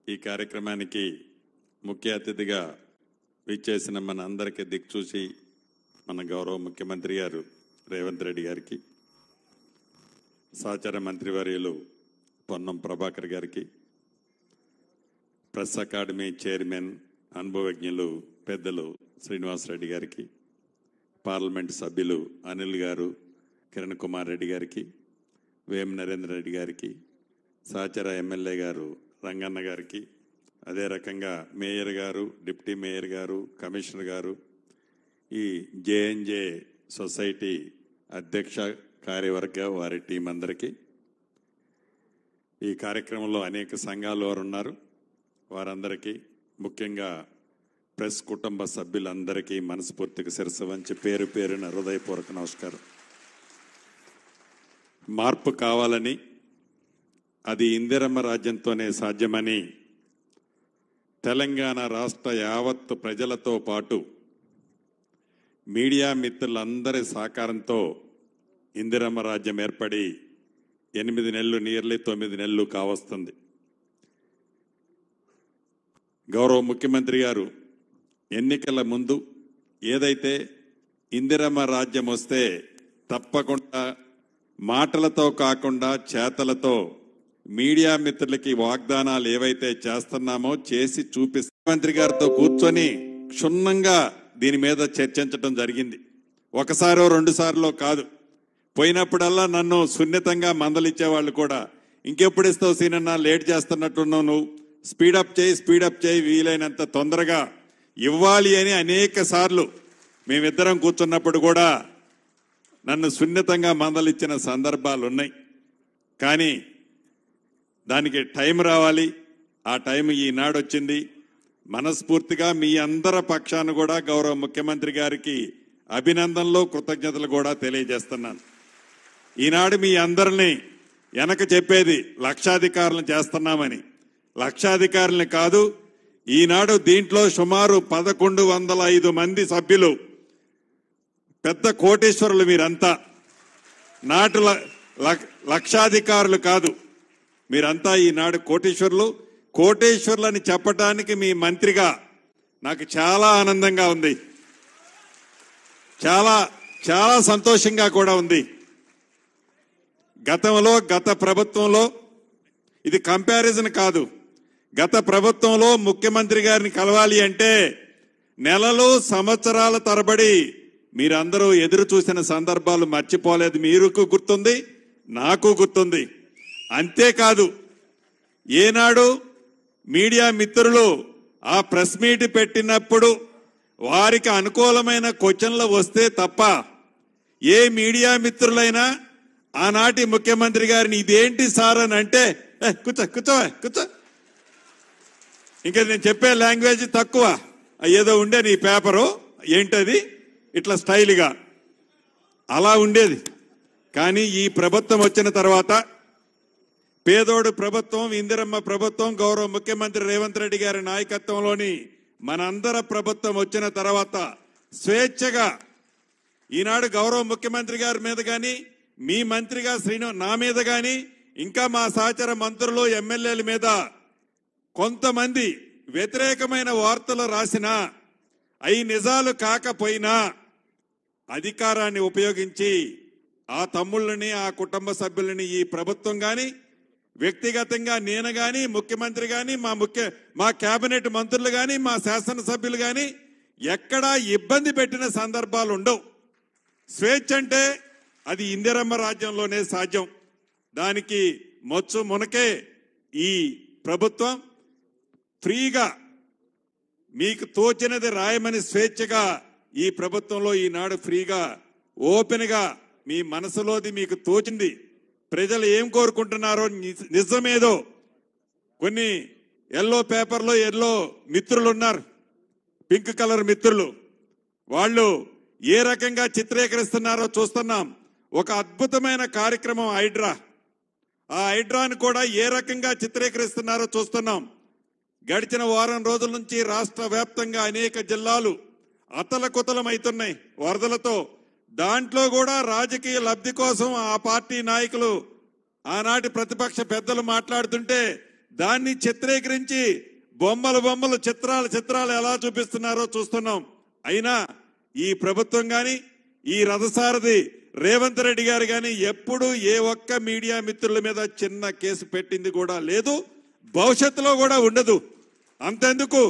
ఈ కార్యక్రమానికి ముఖ్య అతిథిగా విచ్చేసిన మన అందరికీ దిక్చూసి మన గౌరవ ముఖ్యమంత్రి గారు రేవంత్ రెడ్డి గారికి, సహచార మంత్రివర్యులు పొన్నం ప్రభాకర్ గారికి, ప్రెస్ అకాడమీ చైర్మన్ అనుభవజ్ఞులు పెద్దలు శ్రీనివాసరెడ్డి గారికి, పార్లమెంటు సభ్యులు అనిల్ గారు, కిరణ్ కుమార్ రెడ్డి గారికి, వేం నరేంద్ర రెడ్డి గారికి, సహచర ఎమ్మెల్యే గారు రంగన్న గారికి, అదే రకంగా మేయర్ గారు, డిప్యూటీ మేయర్ గారు, కమిషనర్ గారు, ఈ జేఎన్జే సొసైటీ అధ్యక్ష కార్యవర్గ వారి టీం అందరికీ, ఈ కార్యక్రమంలో అనేక సంఘాలు వారు ఉన్నారు, వారందరికీ ముఖ్యంగా ప్రెస్ కుటుంబ సభ్యులందరికీ మనస్ఫూర్తిగా శిరస్సు వంచి పేరు పేరున హృదయపూర్వక నమస్కారం. మార్పు కావాలని, అది ఇందిరమ్మ రాజ్యంతోనే సాధ్యమని తెలంగాణ రాష్ట్ర యావత్తు ప్రజలతో పాటు మీడియా మిత్రులందరి సహకారంతో ఇందిరమ్మ రాజ్యం ఏర్పడి 8 నెలలు, నియర్లీ 9 నెలలు కావస్తుంది. గౌరవ ముఖ్యమంత్రి గారు ఎన్నికల ముందు ఏదైతే ఇందిరమ్మ రాజ్యం వస్తే తప్పకుండా మాటలతో కాకుండా చేతలతో మీడియా మిత్రులకి వాగ్దానాలు ఏవైతే చేస్తున్నామో చేసి చూపిస్తాం. ముఖ్యమంత్రి గారితో కూర్చొని క్షుణ్ణంగా దీని మీద చర్చించడం జరిగింది. ఒకసారో 2 సార్లు కాదు, పోయినప్పుడల్లా నన్ను సున్నితంగా మందలిచ్చేవాళ్ళు కూడా, ఇంకెప్పుడు ఇస్తావు సీనన్నా, లేట్ చేస్తున్నట్టున్నావు, నువ్వు స్పీడప్ చేయి, వీలైనంత తొందరగా ఇవ్వాలి అని అనేక సార్లు మేమిద్దరం కూర్చున్నప్పుడు కూడా నన్ను సున్నితంగా మందలిచ్చిన సందర్భాలు ఉన్నాయి. కానీ దానికి టైం రావాలి, ఆ టైం ఈనాడు వచ్చింది. మనస్ఫూర్తిగా మీ అందరి పక్షాన కూడా గౌరవ ముఖ్యమంత్రి గారికి అభినందనలు, కృతజ్ఞతలు కూడా తెలియజేస్తున్నాను. ఈనాడు మీ అందరినీ వెనక చెప్పేది లక్షాధికారులను చేస్తున్నామని. లక్షాధికారులని కాదు, ఈనాడు దీంట్లో సుమారు 1105 మంది సభ్యులు, పెద్ద కోటేశ్వరులు మీరంతా. నాటు లక్షాధికారులు కాదు, మీరంతా ఈనాడు కోటేశ్వరులు. కోటేశ్వరులని చెప్పటానికి మీ మంత్రిగా నాకు చాలా ఆనందంగా ఉంది, చాలా చాలా సంతోషంగా కూడా ఉంది. గత ప్రభుత్వంలో ఇది కంపారిజన్ కాదు, గత ప్రభుత్వంలో ముఖ్యమంత్రి గారిని కలవాలి అంటే నెలలు, సంవత్సరాల తరబడి మీరందరూ ఎదురు చూసిన సందర్భాలు మర్చిపోలేదు. మీకు గుర్తుంది, నాకు గుర్తుంది. అంతేకాదు, ఏనాడు మీడియా మిత్రులు ఆ ప్రెస్ మీట్ పెట్టినప్పుడు వారికి అనుకూలమైన క్వశ్చన్లు వస్తే తప్ప ఏ మీడియా మిత్రులైనా ఆనాటి ముఖ్యమంత్రి గారిని ఇదేంటి సార్ అని అంటే, కూర్చో, ఇంకా నేను చెప్పే లాంగ్వేజ్ తక్కువ, ఏదో ఉండే నీ పేపరు ఏంటది, ఇట్లా స్టైల్గా అలా ఉండేది. కానీ ఈ ప్రభుత్వం వచ్చిన తర్వాత, పేదోడు ప్రభుత్వం, ఇందిరమ్మ ప్రభుత్వం, గౌరవ ముఖ్యమంత్రి రేవంత్ రెడ్డి గారి నాయకత్వంలోని మనందర ప్రభుత్వం వచ్చిన తర్వాత స్వేచ్ఛగా ఈనాడు గౌరవ ముఖ్యమంత్రి గారి మీద కానీ, మీ మంత్రిగా నా మీద కానీ, ఇంకా మా సహచర మంత్రులు, ఎమ్మెల్యేల మీద కొంతమంది వ్యతిరేకమైన వార్తలు రాసినా, అవి నిజాలు కాకపోయినా అధికారాన్ని ఉపయోగించి ఆ తమ్ముళ్ళని, ఆ కుటుంబ సభ్యులని ఈ ప్రభుత్వం కానీ, వ్యక్తిగతంగా నేను కానీ, ముఖ్యమంత్రి కానీ, మా కేబినెట్ మంత్రులు కానీ, మా శాసనసభ్యులు కానీ ఎక్కడా ఇబ్బంది పెట్టిన సందర్భాలు ఉండవు. స్వేచ్ఛ అంటే అది ఇందిరమ్మ రాజ్యంలోనే సాధ్యం. దానికి మొచ్చు మునకే ఈ ప్రభుత్వం ఫ్రీగా మీకు తోచినది రాయమని స్వేచ్ఛగా ఈ ప్రభుత్వంలో ఈనాడు ఫ్రీగా, ఓపెన్గా మీ మనసులోది మీకు తోచింది, ప్రజలు ఏం కోరుకుంటున్నారో నిజమేదో. కొన్ని ఎల్లో పేపర్లో మిత్రులు ఉన్నారు, పింక్ కలర్ మిత్రులు, వాళ్ళు ఏ రకంగా చిత్రీకరిస్తున్నారో చూస్తున్నాం. ఒక అద్భుతమైన కార్యక్రమం హైడ్రా, ఆ హైడ్రాను కూడా ఏ రకంగా చిత్రీకరిస్తున్నారో చూస్తున్నాం. గడిచిన వారం రోజుల నుంచి రాష్ట్ర వ్యాప్తంగా అనేక జిల్లాలు అతలకుతలమవుతున్నాయి వరదలతో. దాంట్లో కూడా రాజకీయ లబ్ధి కోసం ఆ పార్టీ నాయకులు, ఆనాటి ప్రతిపక్ష పెద్దలు మాట్లాడుతుంటే దాన్ని చిత్రీకరించి బొమ్మలు చిత్రాలు ఎలా చూపిస్తున్నారో చూస్తున్నాం. అయినా ఈ ప్రభుత్వం గాని ఈ రథసారథి రేవంత్ రెడ్డి గారు గాని ఎప్పుడు ఏ ఒక్క మీడియా మిత్రుల మీద చిన్న కేసు పెట్టింది కూడా లేదు, భవిష్యత్తులో కూడా ఉండదు. అంతెందుకు,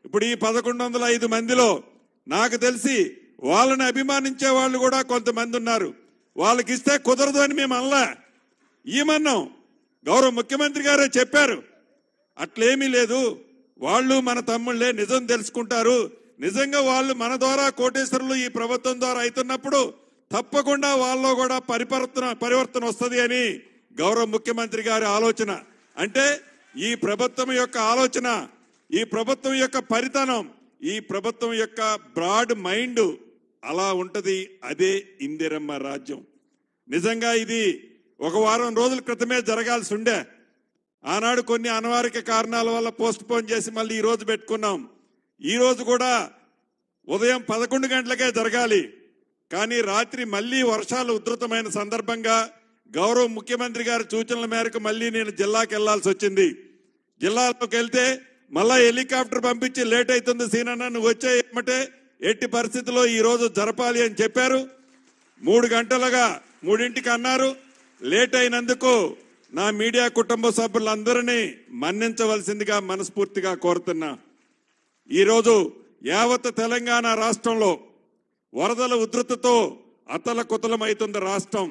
ఇప్పుడు ఈ 1105 మందిలో నాకు తెలిసి వాళ్ళని అభిమానించే వాళ్ళు కూడా కొంతమంది ఉన్నారు. వాళ్ళకి ఇస్తే కుదరదు అని మేము అనలా, ఏమన్నాం. గౌరవ ముఖ్యమంత్రి గారే చెప్పారు, అట్లేమీ లేదు, వాళ్ళు మన తమ్ముళ్లే, నిజం తెలుసుకుంటారు, నిజంగా వాళ్ళు మన ద్వారా కోటేశ్వరులు ఈ ప్రభుత్వం ద్వారా అవుతున్నప్పుడు తప్పకుండా వాళ్ళలో కూడా పరివర్తన వస్తుంది అని గౌరవ ముఖ్యమంత్రి గారి ఆలోచన. అంటే ఈ ప్రభుత్వం యొక్క ఆలోచన, ఈ ప్రభుత్వం యొక్క పరితనం, ఈ ప్రభుత్వం యొక్క బ్రాడ్ మైండ్ అలా ఉంటది. అదే ఇందిరమ్మ రాజ్యం. నిజంగా ఇది ఒక వారం రోజుల క్రితమే జరగాల్సి ఉండే, ఆనాడు కొన్ని అనివార్య కారణాల వల్ల పోస్ట్ పోన్ చేసి మళ్ళీ ఈ రోజు పెట్టుకున్నాం. ఈ రోజు కూడా ఉదయం 11 గంటలకే జరగాలి, కానీ రాత్రి మళ్లీ వర్షాలు ఉధృతమైన సందర్భంగా గౌరవ ముఖ్యమంత్రి గారి సూచనల మేరకు మళ్లీ నేను జిల్లాకి వెళ్లాల్సి వచ్చింది. జిల్లాలోకి వెళ్తే మళ్ళా హెలికాప్టర్ పంపించి లేట్ అవుతుంది సీనన్న, నువ్వు వచ్చే ఏమంటే ఎట్టి పరిస్థితుల్లో ఈ రోజు జరపాలి అని చెప్పారు. 3 గంటలుగా 3ంటికి అన్నారు. లేట్ అయినందుకు నా మీడియా కుటుంబ సభ్యులందరినీ మన్నించవలసిందిగా మనస్ఫూర్తిగా కోరుతున్నా. ఈరోజు యావత్ తెలంగాణ రాష్ట్రంలో వరదల ఉధృతితో అతలకుతలమవుతుంది రాష్ట్రం.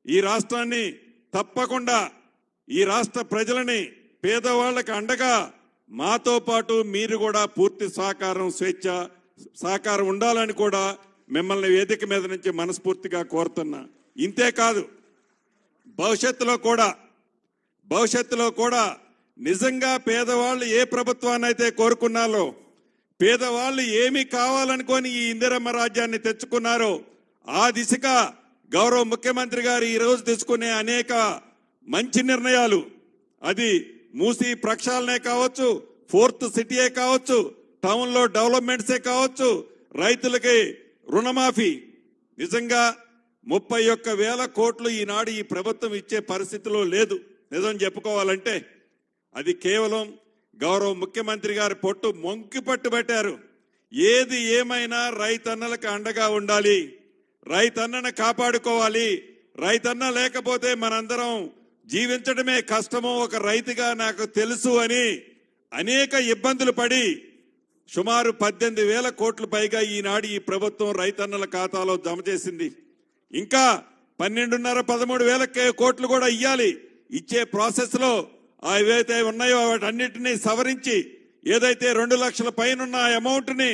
ఈ రాష్ట్రాన్ని తప్పకుండా, ఈ రాష్ట్ర ప్రజలని, పేదవాళ్లకు అండగా మాతో పాటు మీరు కూడా పూర్తి సహకారం ఉండాలని కూడా మిమ్మల్ని వేదిక మీద నుంచి మనస్ఫూర్తిగా కోరుతున్నా. ఇంతేకాదు, భవిష్యత్తులో కూడా నిజంగా పేదవాళ్ళు ఏ ప్రభుత్వాన్ని అయితే కోరుకున్నారో, పేదవాళ్ళు ఏమి కావాలనుకొని ఈ ఇందిరమ్మ రాజ్యాన్ని తెచ్చుకున్నారో ఆ దిశగా గౌరవ ముఖ్యమంత్రి గారు ఈ రోజు తీసుకునే అనేక మంచి నిర్ణయాలు, అది మూసీ ప్రక్షాళనే కావచ్చు, 4th సిటీయే కావచ్చు, టౌన్ లో డెవలప్మెంట్సే కావచ్చు, రైతులకి రుణమాఫీ, నిజంగా 31,000 కోట్లు ఈనాడు ఈ ప్రభుత్వం ఇచ్చే పరిస్థితిలో లేదు. నిజం చెప్పుకోవాలంటే అది కేవలం గౌరవ ముఖ్యమంత్రి గారి పొట్టు మొంకి పట్టుబట్టారు. ఏది ఏమైనా రైతన్నలకు అండగా ఉండాలి, రైతన్నను కాపాడుకోవాలి, రైతన్న లేకపోతే మనందరం జీవించడమే కష్టమో ఒక రైతుగా నాకు తెలుసు అని అనేక ఇబ్బందులు పడి సుమారు 18,000 కోట్లు పైగా ఈనాడు ఈ ప్రభుత్వం రైతన్నల ఖాతాలో జమ చేసింది. ఇంకా 12,500-13,000 కోట్లు కూడా ఇయ్యాలి. ఇచ్చే ప్రాసెస్ లో ఏవైతే ఉన్నాయో వాటన్నిటినీ సవరించి ఏదైతే 2 లక్షల పైన అమౌంట్ ని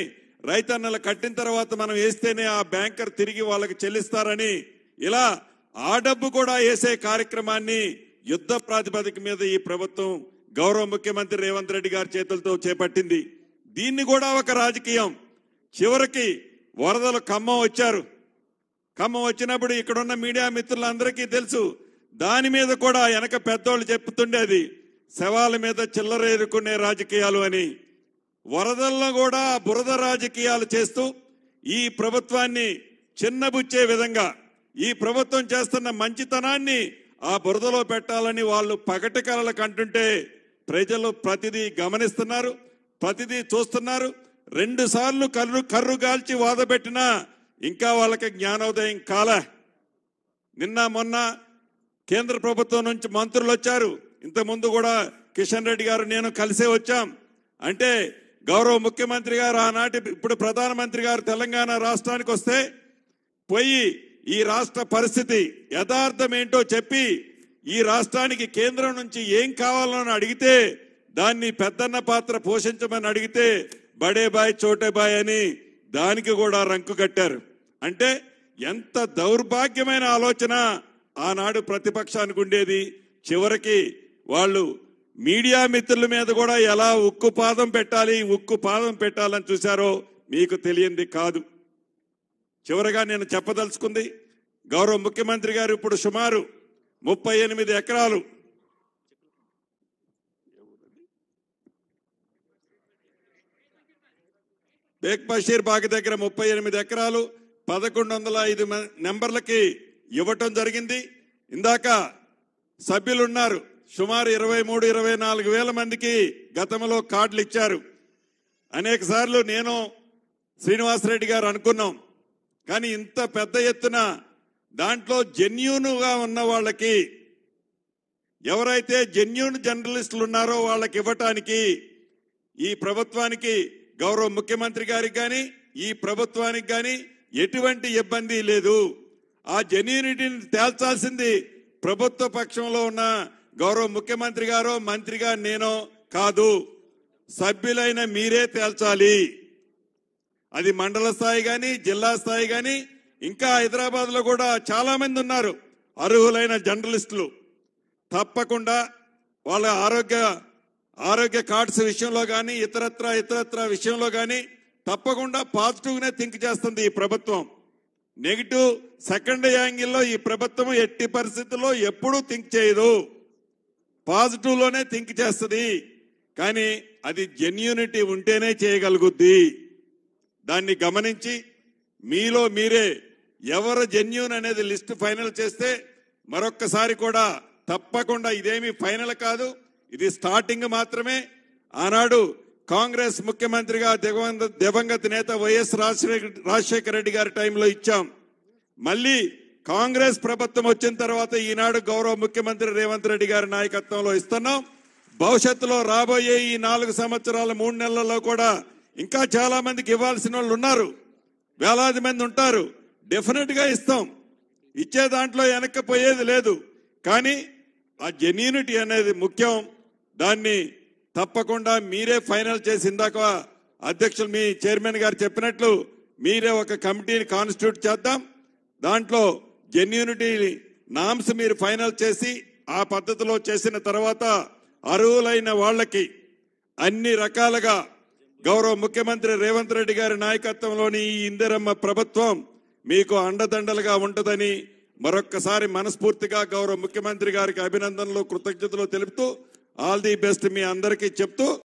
రైతన్నలు కట్టిన తర్వాత మనం వేస్తేనే ఆ బ్యాంకర్ తిరిగి వాళ్ళకి చెల్లిస్తారని, ఇలా ఆ డబ్బు కూడా వేసే కార్యక్రమాన్ని యుద్ధ ప్రాతిపదిక మీద ఈ ప్రభుత్వం గౌరవ ముఖ్యమంత్రి రేవంత్ రెడ్డి గారి చేతులతో చేపట్టింది. దీన్ని కూడా ఒక రాజకీయం. చివరికి వరదలు ఖమ్మం వచ్చారు. ఖమ్మం వచ్చినప్పుడు ఇక్కడున్న మీడియా మిత్రులందరికీ తెలుసు, దాని మీద కూడా వెనక పెద్దోళ్ళు చెప్తుండేది శవాల మీద చిల్లరేరుకునే రాజకీయాలు అని. వరదల్లో కూడా బురద రాజకీయాలు చేస్తూ ఈ ప్రభుత్వాన్ని చిన్నబుచ్చే విధంగా ఈ ప్రభుత్వం చేస్తున్న మంచితనాన్ని ఆ బురదలో పెట్టాలని వాళ్ళు పగటి కలలు కంటుంటే ప్రజలు ప్రతిదీ గమనిస్తున్నారు, ప్రతిదీ చూస్తున్నారు. 2 సార్లు కర్రు గాల్చి వాదపెట్టినా ఇంకా వాళ్ళకి జ్ఞానోదయం కాలే. నిన్న మొన్న కేంద్ర ప్రభుత్వం నుంచి మంత్రులు వచ్చారు. ఇంతకుముందు కూడా కిషన్ రెడ్డి గారు నేను కలిసే వచ్చాం. అంటే గౌరవ ముఖ్యమంత్రి గారు ఆనాటి ఇప్పుడు ప్రధానమంత్రి గారు తెలంగాణ రాష్ట్రానికి వస్తే పోయి ఈ రాష్ట్ర పరిస్థితి యథార్థం ఏంటో చెప్పి ఈ రాష్ట్రానికి కేంద్రం నుంచి ఏం కావాలని అడిగితే దాన్ని పెద్దన్న పాత్ర పోషించమని అడిగితే బడే బాయ్ చోటే బాయ్ అని దానికి కూడా రంకు కట్టారు. అంటే ఎంత దౌర్భాగ్యమైన ఆలోచన ఆనాడు ప్రతిపక్షానికి ఉండేది. చివరికి వాళ్ళు మీడియా మిత్రుల మీద కూడా ఎలా ఉక్కు పాదం పెట్టాలని చూశారో మీకు తెలియంది కాదు. చివరగా నేను చెప్పదలుచుకుంది, గౌరవ ముఖ్యమంత్రి గారు ఇప్పుడు సుమారు 38 ఎకరాలు బేగ్ బషీర్ బాగ్ దగ్గర 38 ఎకరాలు 1105 నెంబర్లకి ఇవ్వటం జరిగింది. ఇందాక సభ్యులున్నారు, సుమారు 23-24 వేల మందికి గతంలో కార్డులు ఇచ్చారు. అనేక సార్లు నేను శ్రీనివాసరెడ్డి గారు అనుకున్నాం, కానీ ఇంత పెద్ద ఎత్తున దాంట్లో జెన్యూన్గా ఉన్న వాళ్ళకి, ఎవరైతే జెన్యూన్ జర్నలిస్టులు ఉన్నారో వాళ్ళకి ఇవ్వటానికి ఈ ప్రభుత్వానికి, గౌరవ ముఖ్యమంత్రి గారికి కానీ ఈ ప్రభుత్వానికి కానీ ఎటువంటి ఇబ్బంది లేదు. ఆ జెన్యూనిటీని తేల్చాల్సింది ప్రభుత్వ పక్షంలో ఉన్న గౌరవ ముఖ్యమంత్రి గారో మంత్రిగా నేనో కాదు, సభ్యులైన మీరే తేల్చాలి. అది మండల స్థాయి కానీ జిల్లా స్థాయి కానీ, ఇంకా హైదరాబాద్ లో కూడా చాలా మంది ఉన్నారు అర్హులైన జర్నలిస్టులు. తప్పకుండా వాళ్ళ ఆరోగ్య కార్డ్స్ విషయంలో కానీ ఇతరత్ర విషయంలో కానీ తప్పకుండా పాజిటివ్ గానే థింక్ చేస్తుంది ఈ ప్రభుత్వం. నెగిటివ్ సెకండ్ యాంగిల్లో ఈ ప్రభుత్వం ఎట్టి పరిస్థితుల్లో ఎప్పుడూ థింక్ చేయదు, పాజిటివ్ లోనే థింక్ చేస్తుంది. కానీ అది జెన్యూనిటీ ఉంటేనే చేయగలుగుద్ది. దాన్ని గమనించి మీలో మీరే ఎవరు జెన్యూన్ అనేది లిస్ట్ ఫైనల్ చేస్తే మరొక్కసారి కూడా తప్పకుండా, ఇదేమి ఫైనల్ కాదు, ఇది స్టార్టింగ్ మాత్రమే. ఆనాడు కాంగ్రెస్ ముఖ్యమంత్రిగా దివంగత నేత వైఎస్ రాజశేఖర రెడ్డి గారి టైంలో ఇచ్చాం. మళ్ళీ కాంగ్రెస్ ప్రభుత్వం వచ్చిన తర్వాత ఈనాడు గౌరవ ముఖ్యమంత్రి రేవంత్ రెడ్డి గారి నాయకత్వంలో ఇస్తున్నాం. భవిష్యత్తులో రాబోయే ఈ 4 సంవత్సరాల 3 నెలల్లో కూడా ఇంకా చాలా మందికి ఇవ్వాల్సిన వాళ్ళు ఉన్నారు, వేలాది మంది ఉంటారు. డెఫినెట్ గా ఇస్తాం, ఇచ్చే దాంట్లో వెనక్కిపోయేది లేదు. కానీ ఆ జెన్యూనిటీ అనేది ముఖ్యం. దాన్ని తప్పకుండా మీరే ఫైనల్ చేసి, ఇందాక అధ్యక్షులు మీ చైర్మన్ గారు చెప్పినట్లు మీరే ఒక కమిటీని కాన్స్టిట్యూట్ చేద్దాం. దాంట్లో జెన్యూనిటీ నామ్స్ మీరు ఫైనల్ చేసి ఆ పద్ధతిలో చేసిన తర్వాత అర్హులైన వాళ్ళకి అన్ని రకాలుగా గౌరవ ముఖ్యమంత్రి రేవంత్ రెడ్డి గారి నాయకత్వంలోని ఈ ఇందిరమ్మ ప్రభుత్వం మీకు అండదండలుగా ఉంటుందని మరొక్కసారి మనస్ఫూర్తిగా గౌరవ ముఖ్యమంత్రి గారికి అభినందనలు, కృతజ్ఞతలు తెలుపుతూ ఆల్ ది బెస్ట్ మీ అందరికీ చెప్తూ